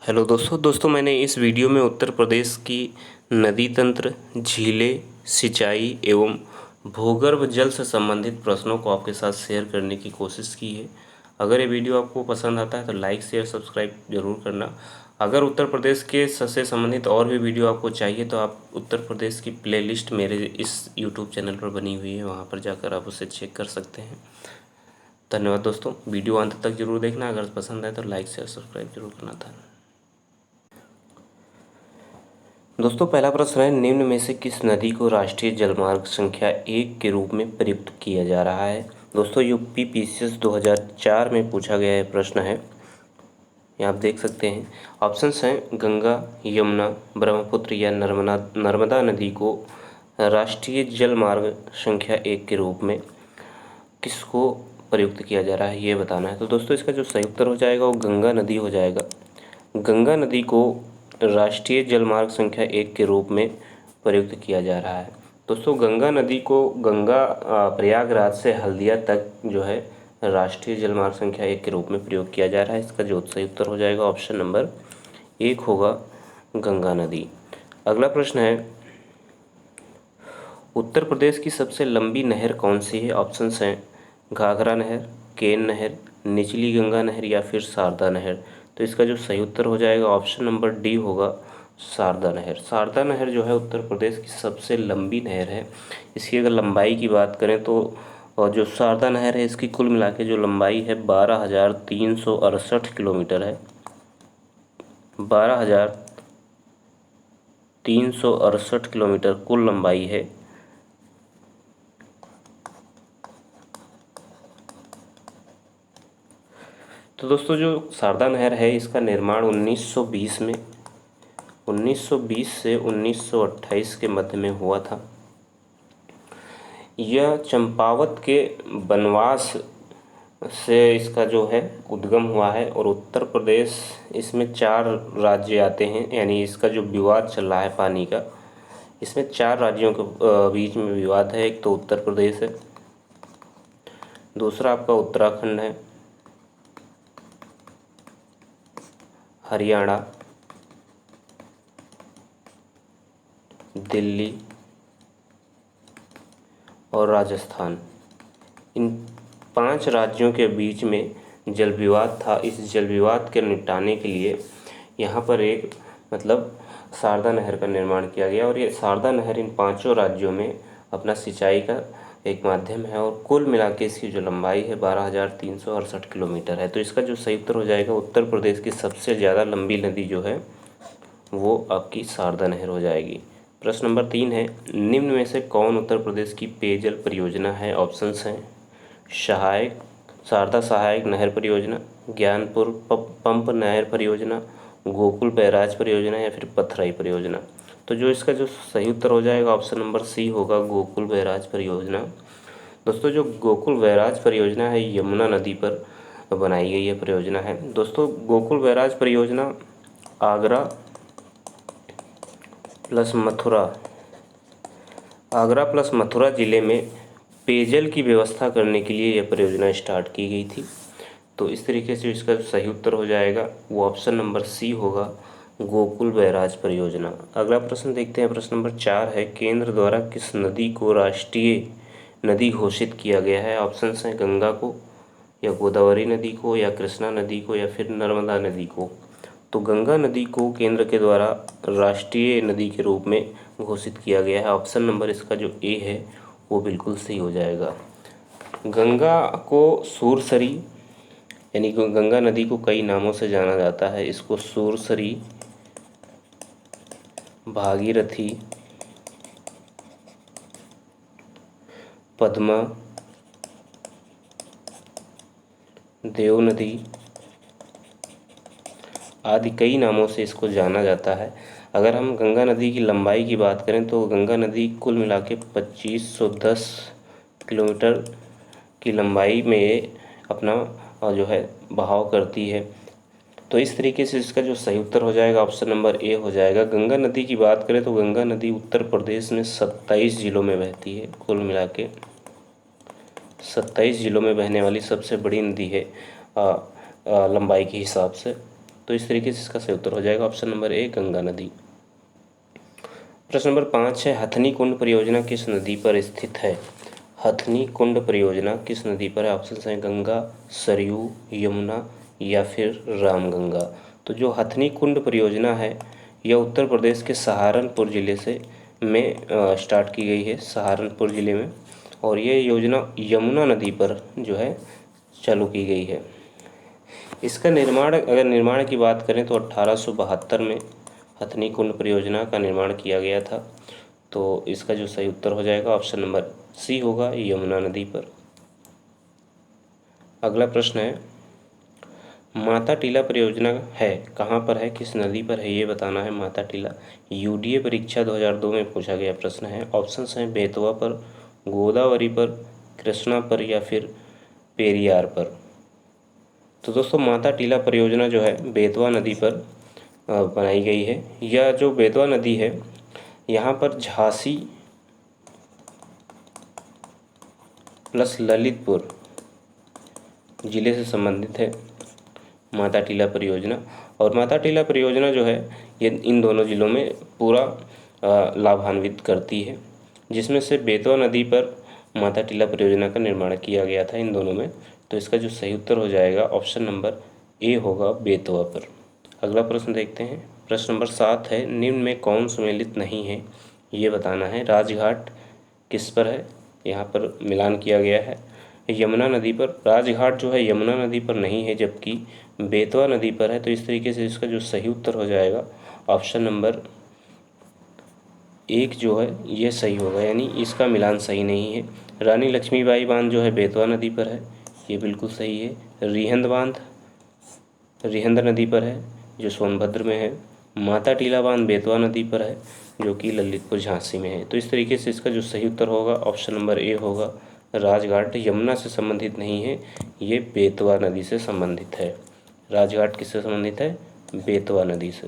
Hello दोस्तों मैंने इस वीडियो में उत्तर प्रदेश की नदी तंत्र, झीलें, सिंचाई एवं भूगर्भ जल से संबंधित प्रश्नों को आपके साथ शेयर करने की कोशिश की है। अगर ये वीडियो आपको पसंद आता है तो लाइक शेयर सब्सक्राइब जरूर करना। अगर उत्तर प्रदेश के से संबंधित और भी वीडियो आपको चाहिए तो आप उत्तर प्रदेश की प्लेलिस्ट मेरे इस यूट्यूब चैनल पर बनी हुई है, वहाँ पर जाकर आप उसे चेक कर सकते हैं। धन्यवाद दोस्तों, वीडियो अंत तक जरूर देखना। अगर पसंद आए तो लाइक शेयर सब्सक्राइब जरूर करना था। दोस्तों पहला प्रश्न है, निम्न में से किस नदी को राष्ट्रीय जलमार्ग संख्या 1 के रूप में प्रयुक्त किया जा रहा है। दोस्तों यूपी पीसीएस 2004 में पूछा गया है प्रश्न है, ये आप देख सकते हैं। ऑप्शंस हैं गंगा, यमुना, ब्रह्मपुत्र या नर्मदा नदी को राष्ट्रीय जलमार्ग संख्या 1 के रूप में किसको प्रयुक्त किया जा रहा है, ये बताना है। तो दोस्तों इसका जो सही उत्तर हो जाएगा वो गंगा नदी हो जाएगा। गंगा नदी को राष्ट्रीय जलमार्ग संख्या 1 के रूप में प्रयुक्त किया जा रहा है। दोस्तों गंगा नदी को प्रयागराज से हल्दिया तक जो है राष्ट्रीय जलमार्ग संख्या 1 के रूप में प्रयोग किया जा रहा है। इसका जो सही उत्तर हो जाएगा ऑप्शन नंबर 1 होगा, गंगा नदी। अगला प्रश्न है, उत्तर प्रदेश की सबसे लंबी नहर कौन सी है। ऑप्शंस हैं घाघरा नहर, केन नहर, निचली गंगा नहर या फिर शारदा नहर। तो इसका जो सही उत्तर हो जाएगा ऑप्शन नंबर डी होगा, शारदा नहर। शारदा नहर जो है उत्तर प्रदेश की सबसे लंबी नहर है। इसकी अगर लंबाई की बात करें तो जो शारदा नहर है इसकी कुल मिला के जो लंबाई है 12,368 किलोमीटर है। 12,368 किलोमीटर कुल लंबाई है। तो दोस्तों जो शारदा नहर है इसका निर्माण 1920 से 1928 के मध्य में हुआ था। यह चंपावत के बनवास से इसका जो है उद्गम हुआ है और उत्तर प्रदेश, इसमें 4 राज्य आते हैं, यानी इसका जो विवाद चल रहा है पानी का, इसमें 4 राज्यों के बीच में विवाद है। एक तो उत्तर प्रदेश है, दूसरा आपका उत्तराखंड है, हरियाणा, दिल्ली और राजस्थान। इन 5 राज्यों के बीच में जल विवाद था। इस जल विवाद के निपटाने के लिए यहाँ पर एक शारदा नहर का निर्माण किया गया और ये शारदा नहर इन 5 राज्यों में अपना सिंचाई का एक माध्यम है और कुल मिला के इसकी जो लंबाई है 12,368 किलोमीटर है। तो इसका जो सही उत्तर हो जाएगा, उत्तर प्रदेश की सबसे ज़्यादा लंबी नदी जो है वो आपकी शारदा नहर हो जाएगी। प्रश्न नंबर 3 है, निम्न में से कौन उत्तर प्रदेश की पेयजल परियोजना है। ऑप्शंस हैं शारदा सहायक नहर परियोजना, ज्ञानपुर पंप नहर परियोजना, गोकुल बैराज परियोजना या फिर पथराई परियोजना। तो जो इसका जो सही उत्तर हो जाएगा ऑप्शन नंबर सी होगा, गोकुल बैराज परियोजना। दोस्तों जो गोकुल बैराज परियोजना है यमुना नदी पर बनाई गई यह परियोजना है। दोस्तों गोकुल बैराज परियोजना आगरा प्लस मथुरा ज़िले में पेयजल की व्यवस्था करने के लिए यह परियोजना स्टार्ट की गई थी। तो इस तरीके से इसका सही उत्तर हो जाएगा वो ऑप्शन नंबर सी होगा, गोकुल बैराज परियोजना। अगला प्रश्न देखते हैं, प्रश्न नंबर 4 है, केंद्र द्वारा किस नदी को राष्ट्रीय नदी घोषित किया गया है। ऑप्शंस हैं गंगा को या गोदावरी नदी को या कृष्णा नदी को या फिर नर्मदा नदी को। तो गंगा नदी को केंद्र के द्वारा राष्ट्रीय नदी के रूप में घोषित किया गया है। ऑप्शन नंबर इसका जो ए है वो बिल्कुल सही हो जाएगा। गंगा को सूरसरी, यानी कि गंगा नदी को कई नामों से जाना जाता है। इसको सूरसरी, भागीरथी, पद्मा, देव नदी आदि कई नामों से इसको जाना जाता है। अगर हम गंगा नदी की लंबाई की बात करें तो गंगा नदी कुल मिला के 2510 किलोमीटर की लंबाई में अपना जो है बहाव करती है। तो इस तरीके से इसका जो सही उत्तर हो जाएगा ऑप्शन नंबर ए हो जाएगा। गंगा नदी की बात करें तो गंगा नदी उत्तर प्रदेश में 27 जिलों में बहती है। कुल मिला के 27 जिलों में बहने वाली सबसे बड़ी नदी है लंबाई के हिसाब से। तो इस तरीके से इसका सही उत्तर हो जाएगा ऑप्शन नंबर ए, गंगा नदी। प्रश्न नंबर 5 है, हथनी कुंड परियोजना किस नदी पर स्थित है? हथनी कुंड परियोजना किस नदी पर है? ऑप्शन है गंगा, सरयू, यमुना या फिर रामगंगा। तो जो हथनी कुंड परियोजना है यह उत्तर प्रदेश के सहारनपुर ज़िले से में स्टार्ट की गई है, सहारनपुर ज़िले में, और ये योजना यमुना नदी पर जो है चालू की गई है। इसका निर्माण की बात करें तो 1872 में हथनी कुंड परियोजना का निर्माण किया गया था। तो इसका जो सही उत्तर हो जाएगा ऑप्शन नंबर सी होगा, यमुना नदी पर। अगला प्रश्न है, माता टीला परियोजना है कहाँ पर है, किस नदी पर है, ये बताना है। माता टीला यूडीए परीक्षा 2002 में पूछा गया प्रश्न है। ऑप्शंस हैं बेतवा पर, गोदावरी पर, कृष्णा पर या फिर पेरियार पर। तो दोस्तों माता टीला परियोजना जो है बेतवा नदी पर बनाई गई है। यह जो बेतवा नदी है यहाँ पर झांसी प्लस ललितपुर ज़िले से संबंधित है माता टीला परियोजना। और माता टीला परियोजना जो है ये इन दोनों ज़िलों में पूरा लाभान्वित करती है, जिसमें से बेतवा नदी पर माता टीला परियोजना का निर्माण किया गया था इन दोनों में। तो इसका जो सही उत्तर हो जाएगा ऑप्शन नंबर ए होगा, बेतवा पर। अगला प्रश्न देखते हैं। प्रश्न नंबर 7 है, निम्न में कौन सम्मिलित नहीं है, ये बताना है। राजघाट किस पर है, यहाँ पर मिलान किया गया है यमुना नदी पर। राजघाट जो है यमुना नदी पर नहीं है, जबकि बेतवा नदी पर है। तो इस तरीके से इसका जो सही उत्तर हो जाएगा ऑप्शन नंबर 1 जो है ये सही होगा, यानी इसका मिलान सही नहीं है। रानी लक्ष्मीबाई बांध जो है बेतवा नदी पर है, ये बिल्कुल सही है। रिहंद बांध रिहंद नदी पर है जो सोनभद्र में है। माता टीला बांध बेतवा नदी पर है जो कि ललितपुर झांसी में है। तो इस तरीके से इसका जो सही उत्तर होगा ऑप्शन नंबर ए होगा। राजघाट यमुना से संबंधित नहीं है, ये बेतवा नदी से संबंधित है। राजघाट किससे संबंधित है? बेतवा नदी से।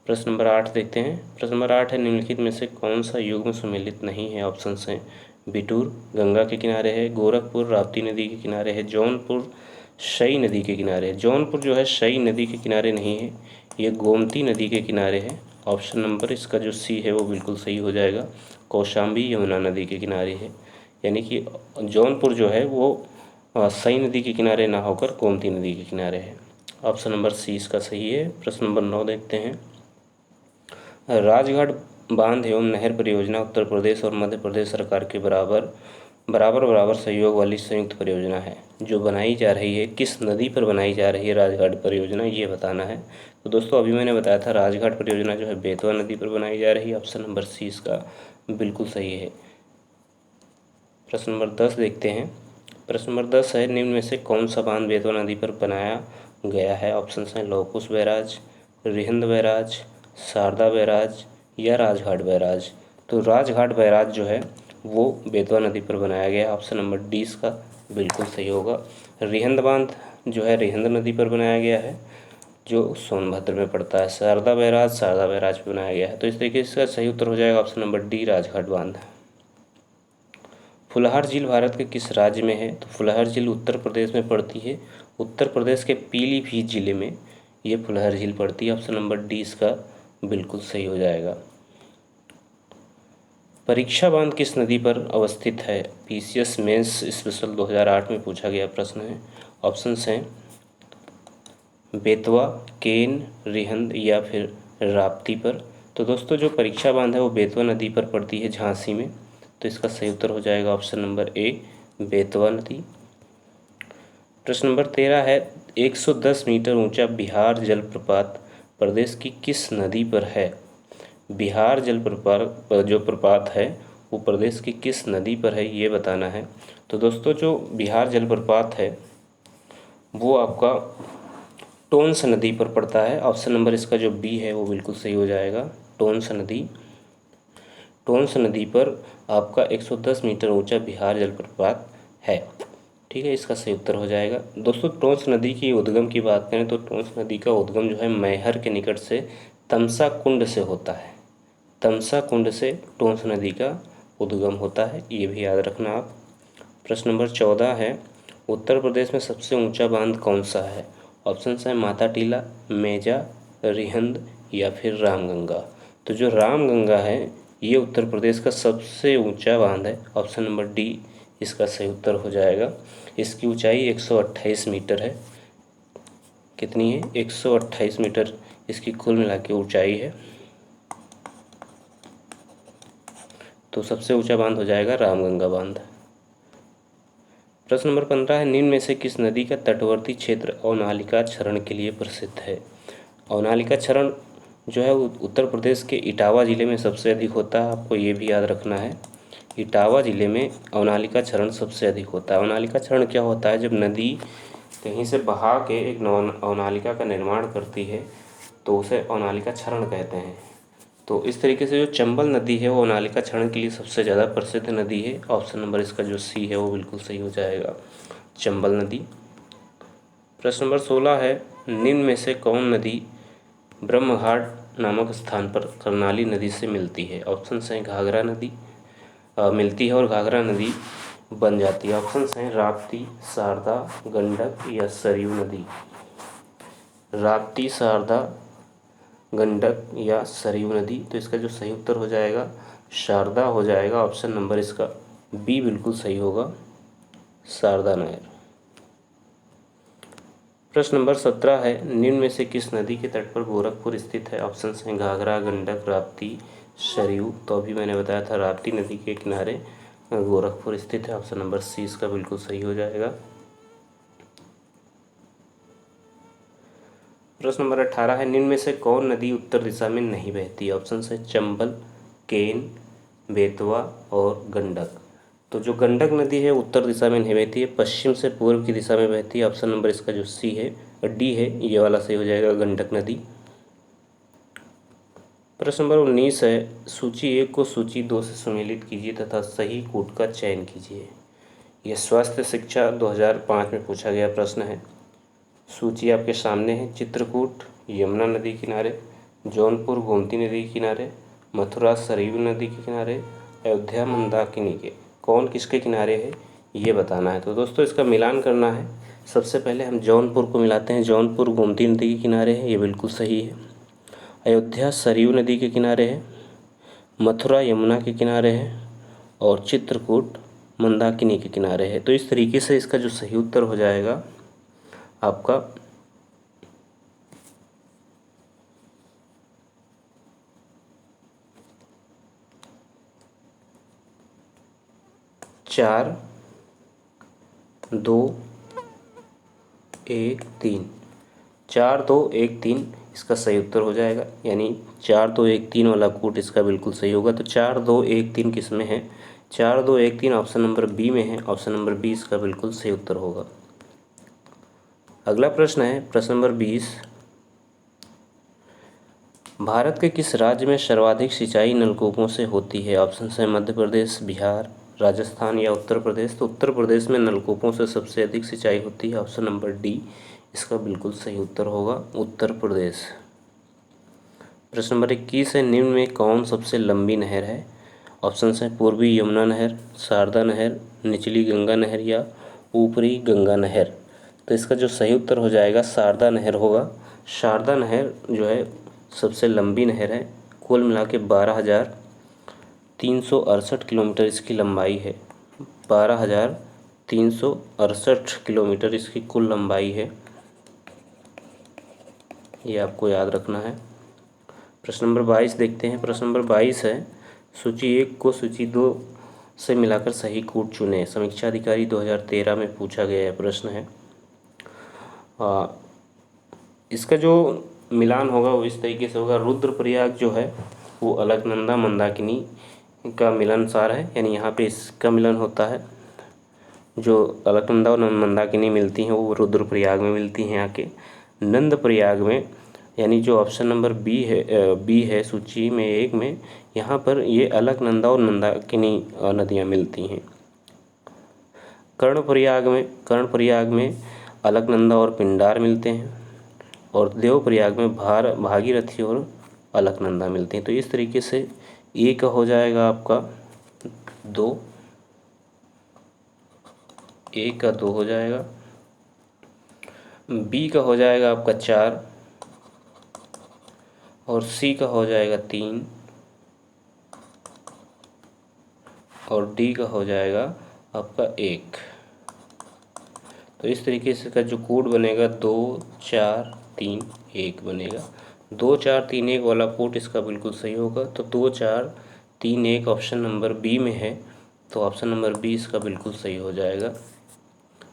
प्रश्न नंबर 8 देखते हैं। प्रश्न नंबर 8 है, निम्नलिखित में से कौन सा युग्म सम्मिलित नहीं है? ऑप्शंस हैं बिटूर गंगा के किनारे है, गोरखपुर राप्ती नदी के किनारे है, जौनपुर शई नदी के किनारे है। जौनपुर जो है शई नदी के किनारे नहीं है, ये गोमती नदी के किनारे है। ऑप्शन नंबर इसका जो सी है वो बिल्कुल सही हो जाएगा, कौशाम्बी यमुना नदी के किनारे है। यानी कि जौनपुर जो है वो शई नदी के किनारे ना होकर गोमती नदी के किनारे है। ऑप्शन नंबर सी इसका सही है। प्रश्न नंबर 9 देखते हैं। राजघाट बांध एवं नहर परियोजना उत्तर प्रदेश और मध्य प्रदेश सरकार के बराबर सहयोग वाली संयुक्त परियोजना है, जो बनाई जा रही है किस नदी पर बनाई जा रही है राजघाट परियोजना, ये बताना है। तो दोस्तों अभी मैंने बताया था राजघाट परियोजना जो है बेतवा नदी पर बनाई जा रही है। ऑप्शन नंबर सी इसका बिल्कुल सही है। प्रश्न नंबर 10 देखते हैं। प्रश्न नंबर 10 है, निम्न में से कौन सा बांध बेतवा नदी पर बनाया गया है? ऑप्शन हैं Lavkush barrage, Rihand barrage, Sharda barrage या राजघाट बैराज। तो राजघाट बैराज जो है वो बेतवा नदी पर बनाया गया है। ऑप्शन नंबर डी इसका बिल्कुल सही होगा। रिहंद बांध जो है रिहंद नदी पर बनाया गया है जो सोनभद्र में पड़ता है। शारदा बैराज पर बनाया गया है। तो इस तरीके से इसका सही उत्तर हो जाएगा ऑप्शन नंबर डी, राजघाट बांध। फुलहार झील भारत के किस राज्य में है? तो फुलहार झील उत्तर प्रदेश में पड़ती है। उत्तर प्रदेश के पीलीभीत जिले में ये फुलहार झील पड़ती है। ऑप्शन नंबर डी इसका बिल्कुल सही हो जाएगा। परीक्षा बांध किस नदी पर अवस्थित है? पीसीएस मेंस स्पेशल 2008 में पूछा गया प्रश्न है। ऑप्शंस हैं बेतवा, केन, रिहंद या फिर राप्ती पर। तो दोस्तों जो परीक्षा बांध है वो बेतवा नदी पर पड़ती है झांसी में। तो इसका सही उत्तर हो जाएगा ऑप्शन नंबर ए, बेतवा नदी। प्रश्न नंबर 13 है, 110 मीटर ऊंचा बिहार जलप्रपात प्रदेश की किस नदी पर है? बिहार जलप्रपात जो प्रपात है वो प्रदेश की किस नदी पर है, ये बताना है। तो दोस्तों जो बिहार जलप्रपात है वो आपका टोंस नदी पर पड़ता है। ऑप्शन नंबर इसका जो बी है वो बिल्कुल सही हो जाएगा, टोंस नदी पर आपका 110 मीटर ऊंचा बिहार जलप्रपात है। ठीक है, इसका सही उत्तर हो जाएगा। दोस्तों टोंस नदी की उद्गम की बात करें तो टोंस नदी का उद्गम जो है मैहर के निकट से तमसा कुंड से होता है। तमसा कुंड से टोंस नदी का उद्गम होता है, ये भी याद रखना आप। प्रश्न नंबर 14 है, उत्तर प्रदेश में सबसे ऊंचा बांध कौन सा है? ऑप्शन है माता टीला, मेजा, रिहंद या फिर रामगंगा। तो जो रामगंगा है ये उत्तर प्रदेश का सबसे ऊंचा बांध है। ऑप्शन नंबर डी इसका सही उत्तर हो जाएगा। इसकी ऊंचाई 128 मीटर है। कितनी है? 128 मीटर इसकी कुल मिला के ऊंचाई है। तो सबसे ऊंचा बांध हो जाएगा रामगंगा बांध। प्रश्न नंबर 15 है, निम्न में से किस नदी का तटवर्ती क्षेत्र अवनालिका क्षरण के लिए प्रसिद्ध है? अवनालिका क्षरण जो है उत्तर प्रदेश के इटावा ज़िले में सबसे अधिक होता है। आपको ये भी याद रखना है, इटावा ज़िले में अवनालिका क्षरण सबसे अधिक होता है। अवनालिका क्षरण क्या होता है? जब नदी कहीं से बहा के एक अवनालिका का निर्माण करती है तो उसे अवनालिका क्षरण कहते हैं। तो इस तरीके से जो चंबल नदी है वो अवनालिका क्षरण के लिए सबसे ज़्यादा प्रसिद्ध नदी है। ऑप्शन नंबर इसका जो सी है वो बिल्कुल सही हो जाएगा, चंबल नदी। प्रश्न नंबर 16 है, निम्न में से कौन नदी ब्रह्मघाट नामक स्थान पर कर्नाली नदी से मिलती है? ऑप्शन हैं घाघरा नदी मिलती है और घाघरा नदी बन जाती है। ऑप्शन हैं राप्ती, शारदा, गंडक या सरयू नदी। राप्ती, शारदा, गंडक या सरयू नदी। तो इसका जो सही उत्तर हो जाएगा शारदा हो जाएगा। ऑप्शन नंबर इसका बी बिल्कुल सही होगा, शारदा नहर। प्रश्न नंबर 17 है, निम्न में से किस नदी के तट पर गोरखपुर स्थित है? ऑप्शन हैं घाघरा, गंडक, राप्ती, सरयू। तो अभी मैंने बताया था राप्ती नदी के किनारे गोरखपुर स्थित है। ऑप्शन नंबर सी इसका बिल्कुल सही हो जाएगा। प्रश्न नंबर 18 है, निम्न में से कौन नदी उत्तर दिशा में नहीं बहती? ऑप्शन है चंबल, केन, बेतवा और गंडक। तो जो गंडक नदी है उत्तर दिशा में नहीं बहती है, पश्चिम से पूर्व की दिशा में बहती है। ऑप्शन नंबर इसका जो सी है डी है ये वाला सही हो जाएगा, गंडक नदी। प्रश्न नंबर 19 है, सूची 1 को सूची 2 से सम्मिलित कीजिए तथा सही कूट का चयन कीजिए। यह स्वास्थ्य शिक्षा 2005 में पूछा गया प्रश्न है। सूची आपके सामने है, चित्रकूट यमुना नदी किनारे, जौनपुर गोमती नदी के किनारे, मथुरा सरयू नदी के किनारे, अयोध्या मंदाकिनी के। कौन किसके किनारे है ये बताना है। तो दोस्तों इसका मिलान करना है। सबसे पहले हम जौनपुर को मिलाते हैं। जौनपुर गोमती नदी के किनारे है, ये बिल्कुल सही है। अयोध्या सरयू नदी के किनारे है, मथुरा यमुना के किनारे है और चित्रकूट मंदाकिनी के किनारे है। तो इस तरीके से इसका जो सही उत्तर हो जाएगा आपका चार, 2, 1, 3। 4, 2, 1, 3 इसका सही उत्तर हो जाएगा। यानी 4, 2, 1, 3 वाला कूट इसका बिल्कुल सही होगा। तो 4, 2, 1, 3 किस में है? 4, 2, 1, 3 ऑप्शन नंबर बी में है। ऑप्शन नंबर बी इसका बिल्कुल सही उत्तर होगा। अगला प्रश्न है प्रश्न नंबर 20, भारत के किस राज्य में सर्वाधिक सिंचाई नलकूपों से होती है? ऑप्शन है मध्य प्रदेश, बिहार, राजस्थान या उत्तर प्रदेश। तो उत्तर प्रदेश में नलकूपों से सबसे अधिक सिंचाई होती है। ऑप्शन नंबर डी इसका बिल्कुल सही उत्तर होगा, उत्तर प्रदेश। प्रश्न नंबर 21 है, निम्न में कौन सबसे लंबी नहर है? ऑप्शन है पूर्वी यमुना नहर, शारदा नहर, निचली गंगा नहर या ऊपरी गंगा नहर। तो इसका जो सही उत्तर हो जाएगा शारदा नहर होगा। शारदा नहर जो है सबसे लंबी नहर है। कुल मिला के 12,368 किलोमीटर इसकी लंबाई है। 12,368 किलोमीटर इसकी कुल लंबाई है, ये आपको याद रखना है। प्रश्न नंबर 22 देखते हैं। प्रश्न नंबर 22 है, सूची 1 को सूची 2 से मिलाकर सही कूट चुनें। समीक्षा अधिकारी 2013 में पूछा गया प्रश्न है। इसका जो मिलान होगा वो इस तरीके से होगा। रुद्रप्रयाग जो है वो अलकनंदा मंदाकिनी का मिलनसार है, यानी यहाँ पे इसका मिलन होता है। जो अलकनंदा और मंदाकिनी मिलती हैं वो रुद्रप्रयाग में मिलती हैं आके। नंद प्रयाग में, यानी जो ऑप्शन नंबर बी है सूची में 1 में, यहाँ पर ये अलकनंदा और मंदाकिनी नदियाँ मिलती हैं। कर्णप्रयाग में अलकनंदा और पिंडार मिलते हैं और देवप्रयाग में भागीरथी और अलकनंदा मिलते हैं। तो इस तरीके से ए का हो जाएगा आपका 2, ए का 2 हो जाएगा, बी का हो जाएगा आपका 4 और सी का हो जाएगा 3 और डी का हो जाएगा आपका 1। तो इस तरीके से का जो कोड बनेगा 2 4 3 1 बनेगा। 2 4 3 1 वाला कोड इसका बिल्कुल सही होगा। तो 2 4 3 1 ऑप्शन नंबर बी में है, तो ऑप्शन नंबर बी इसका बिल्कुल सही हो जाएगा,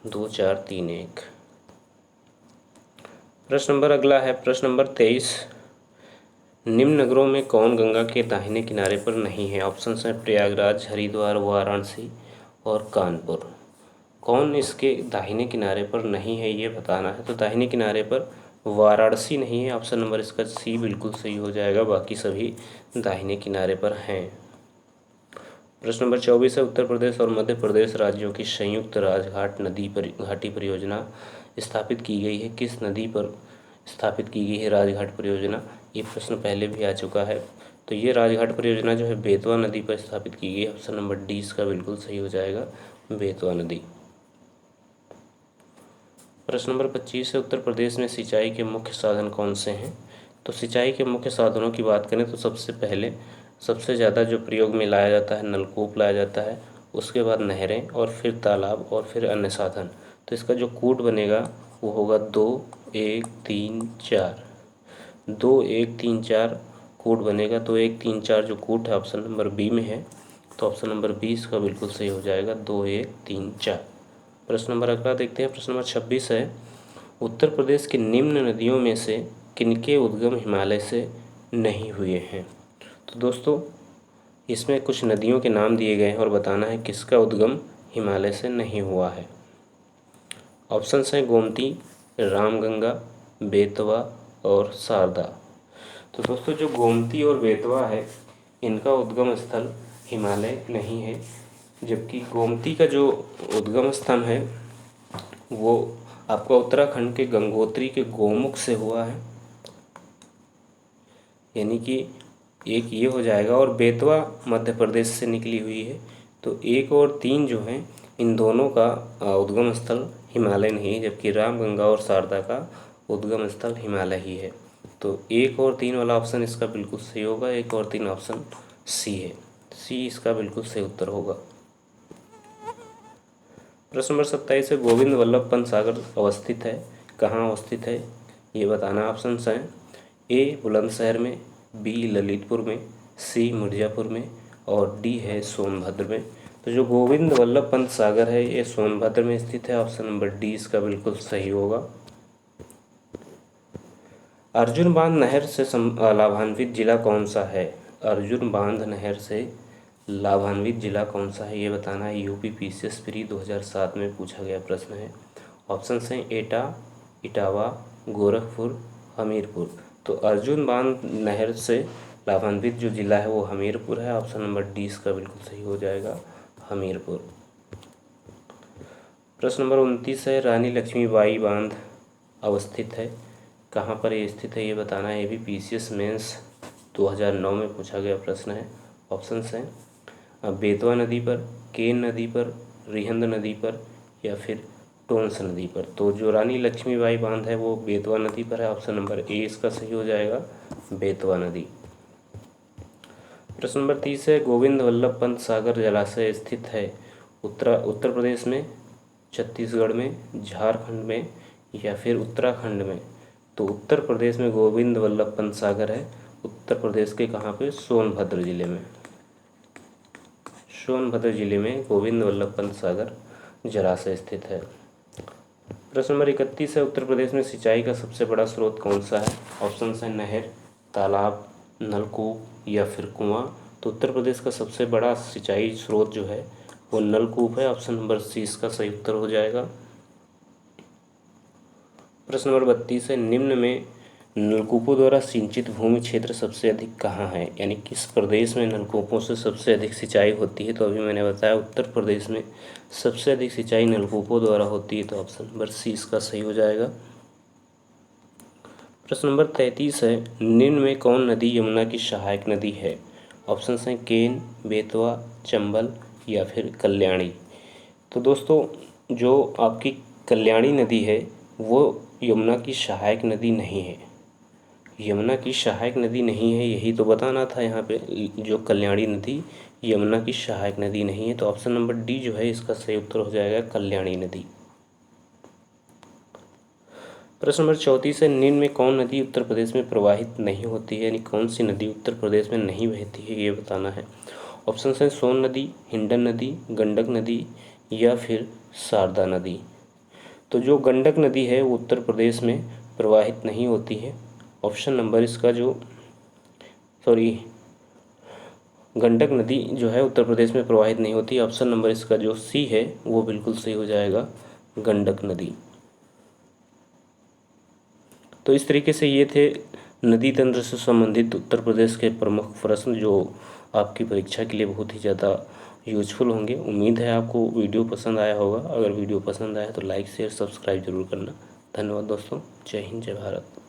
2 4 3 1। प्रश्न नंबर अगला है प्रश्न नंबर 23। निम्न नगरों में कौन गंगा के दाहिने किनारे पर नहीं है? ऑप्शन है प्रयागराज, हरिद्वार, वाराणसी और कानपुर। कौन इसके दाहिने किनारे पर नहीं है ये बताना है। तो दाहिने किनारे पर वाराणसी नहीं है, ऑप्शन नंबर इसका सी बिल्कुल सही हो जाएगा, बाकी सभी दाहिने किनारे पर हैं। प्रश्न नंबर 24 है उत्तर प्रदेश और मध्य प्रदेश राज्यों की संयुक्त राजघाट नदी घाटी परियोजना स्थापित की गई है। किस नदी पर स्थापित की गई है राजघाट परियोजना? ये प्रश्न पहले भी आ चुका है। तो ये राजघाट परियोजना जो है बेतवा नदी पर स्थापित की गई है, ऑप्शन नंबर डी इसका बिल्कुल सही हो जाएगा, बेतवा नदी। प्रश्न नंबर 25 है उत्तर प्रदेश में सिंचाई के मुख्य साधन कौन से हैं? तो सिंचाई के मुख्य साधनों की बात करें तो सबसे पहले सबसे ज़्यादा जो प्रयोग में लाया जाता है नलकूप लाया जाता है, उसके बाद नहरें और फिर तालाब और फिर अन्य साधन। तो इसका जो कोड बनेगा वो होगा 2 1 3 4। 2 1 3 4 कोड बनेगा। 2 1 3 4 जो कोड है ऑप्शन नंबर बी में है, तो ऑप्शन नंबर बी इसका बिल्कुल सही हो जाएगा, 2 1 3 4। प्रश्न नंबर अगला देखते हैं। प्रश्न नंबर 26 है उत्तर प्रदेश की निम्न नदियों में से किनके उद्गम हिमालय से नहीं हुए हैं? तो दोस्तों इसमें कुछ नदियों के नाम दिए गए हैं और बताना है किसका उद्गम हिमालय से नहीं हुआ है। ऑप्शंस हैं गोमती, रामगंगा, बेतवा और शारदा। तो दोस्तों जो गोमती और बेतवा है इनका उद्गम स्थल हिमालय नहीं है, जबकि गोमती का जो उद्गम स्थान है वो आपका उत्तराखंड के गंगोत्री के गोमुख से हुआ है, यानी कि एक ये हो जाएगा। और बेतवा मध्य प्रदेश से निकली हुई है। तो 1 और 3 जो हैं इन दोनों का उद्गम स्थल हिमालय नहीं है, जबकि रामगंगा और शारदा का उद्गम स्थल हिमालय ही है। तो 1 और 3 वाला ऑप्शन इसका बिल्कुल सही होगा। 1 और 3 ऑप्शन सी है, सी इसका बिल्कुल सही उत्तर होगा। प्रश्न नंबर 27 है गोविंद वल्लभ पंत सागर अवस्थित है, कहाँ अवस्थित है ये बताना। ऑप्शन हैं ए बुलंदशहर में, बी ललितपुर में, सी मिर्ज़ापुर में और डी है सोनभद्र में। तो जो गोविंद वल्लभ पंत सागर है ये सोनभद्र में स्थित है, ऑप्शन नंबर डी इसका बिल्कुल सही होगा। अर्जुन बांध नहर से लाभान्वित जिला कौन सा है? अर्जुन बांध नहर से लाभान्वित जिला कौन सा है ये बताना है। यूपी पीसीएस प्री 2007 में पूछा गया प्रश्न है। ऑप्शन हैं एटा, इटावा, गोरखपुर, हमीरपुर। तो अर्जुन बांध नहर से लाभान्वित जो जिला है वो हमीरपुर है, ऑप्शन नंबर डी इसका बिल्कुल सही हो जाएगा, हमीरपुर। प्रश्न नंबर 29 है रानी लक्ष्मीबाई बांध अवस्थित है, कहाँ पर ये स्थित है ये बताना है। ये भी पीसीएस मेंस 2009 में पूछा गया प्रश्न है। ऑप्शंस हैं बेतवा नदी पर, केन नदी पर, रिहंद नदी पर या फिर टोंस नदी पर। तो जो रानी लक्ष्मीबाई बांध है वो बेतवा नदी पर है, ऑप्शन नंबर ए इसका सही हो जाएगा, बेतवा नदी। प्रश्न नंबर 30 है गोविंद वल्लभ पंत सागर जलाशय स्थित है उत्तर प्रदेश में, छत्तीसगढ़ में, झारखंड में या फिर उत्तराखंड में। तो उत्तर प्रदेश में गोविंद वल्लभ पंत सागर है, उत्तर प्रदेश के कहाँ पे? सोनभद्र जिले में। सोनभद्र जिले में गोविंद वल्लभ पंत सागर जलाशय स्थित है। प्रश्न नंबर 31 है उत्तर प्रदेश में सिंचाई का सबसे बड़ा स्रोत कौन सा है? ऑप्शन है नहर, तालाब, नलकूप या फिर कुआं। तो उत्तर प्रदेश का सबसे बड़ा सिंचाई स्रोत जो है वो नलकूप है, ऑप्शन नंबर सी इसका सही उत्तर हो जाएगा। प्रश्न नंबर 32 है निम्न में नलकूपों द्वारा सिंचित भूमि क्षेत्र सबसे अधिक कहाँ है, यानी किस प्रदेश में नलकूपों से सबसे अधिक सिंचाई होती है। तो अभी मैंने बताया उत्तर प्रदेश में सबसे अधिक सिंचाई नलकूपों द्वारा होती है, तो ऑप्शन नंबर सी इसका सही हो जाएगा। प्रश्न नंबर 33 है निम्न में कौन नदी यमुना की सहायक नदी है? ऑप्शन हैं केन, बेतवा, चंबल या फिर कल्याणी। तो दोस्तों जो आपकी कल्याणी नदी है वो यमुना की सहायक नदी नहीं है। यमुना की सहायक नदी नहीं है, यही तो बताना था यहाँ पे। जो कल्याणी नदी यमुना की सहायक नदी नहीं है, तो ऑप्शन नंबर डी जो है इसका सही उत्तर हो जाएगा कल्याणी नदी। प्रश्न नंबर 34 है, निम्न में कौन नदी उत्तर प्रदेश में प्रवाहित नहीं होती है, यानी कौन सी नदी उत्तर प्रदेश में नहीं बहती है, ये बताना है। ऑप्शन है सोन नदी, हिंडन नदी, गंडक नदी या फिर शारदा नदी। तो जो गंडक नदी है वो उत्तर प्रदेश में प्रवाहित नहीं होती है। ऑप्शन नंबर इसका जो गंडक नदी जो है उत्तर प्रदेश में प्रवाहित नहीं होती। ऑप्शन नंबर इसका जो सी है वो बिल्कुल सही हो जाएगा, गंडक नदी। तो इस तरीके से ये थे नदी तंत्र से संबंधित उत्तर प्रदेश के प्रमुख प्रश्न, जो आपकी परीक्षा के लिए बहुत ही ज़्यादा यूजफुल होंगे। उम्मीद है आपको वीडियो पसंद आया होगा। अगर वीडियो पसंद आया तो लाइक शेयर सब्सक्राइब जरूर करना। धन्यवाद दोस्तों। जय हिंद, जय भारत।